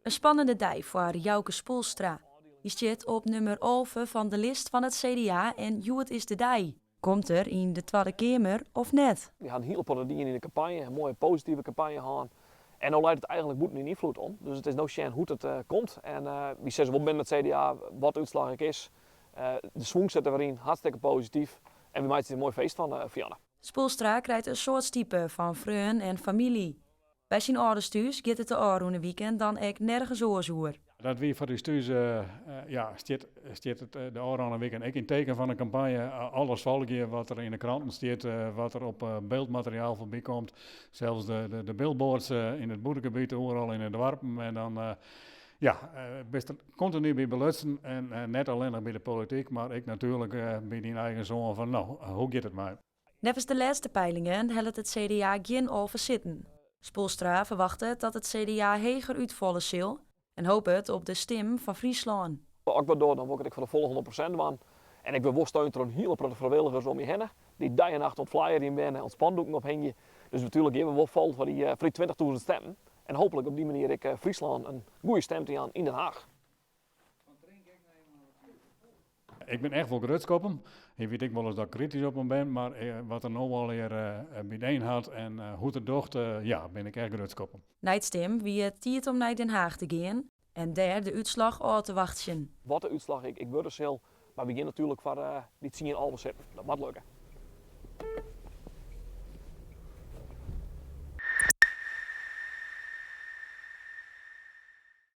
Een spannende dag voor Jouke Spoelstra. Die zit op nummer 11 van de lijst van het CDA en Joet is de dij. Komt er in de Tweede Kamer of net? We hadden heel veel dingen in de campagne, een mooie positieve campagne gehad. En nu leidt het eigenlijk boeten in invloed om. Dus het is no shame hoe het komt. En wie zegt wat binnen het CDA, wat de uitslag ook is. De swing zit erin, hartstikke positief. En we maken er een mooi feest van, Fianna. Spoelstra krijgt een soort type van vrienden en familie. Bij zijn ouders thuis gaat het de een weekend dan ook nergens oorzoer. Dat wie voor de stuurs, stiet het de aanstaande weekend ook in teken van een campagne. Alles volgen wat er in de kranten staat, wat er op beeldmateriaal voorbij komt. Zelfs de billboards in het boerengebied, overal in het dorpen. En dan best continu bij belutsen en net alleen nog bij de politiek, maar ik natuurlijk bij die eigen zoon van nou, hoe gaat het maar? Nevens de laatste peilingen helpt het CDA geen over zitten. Spoelstra verwacht dat het CDA heger uitvallen zal en hoopt het op de stem van Friesland. Ook waardoor dan word ik voor de volle 100% van. En ik ben wel steun door een hele vrijwilligers om je heen. Die dag en nacht op flyer in binnen, op spandoeken ophangen. Dus natuurlijk hebben we wel vol voor die 20.000 stemmen. En hopelijk op die manier ik Friesland een goede stem te aan in Den Haag. Ik ben echt wel grutskoppen. Ik weet ik wel eens dat ik kritisch op hem ben, maar wat er nou al weer bijeen had en hoe het docht, ben ik echt grutskoppen. Na het stem wie het tijd om naar Den Haag te gaan en daar de uitslag uit te wachten. Wat de uitslag ik word er zal, maar we gaan natuurlijk voor die 10 al zitten. Dat moet lukken.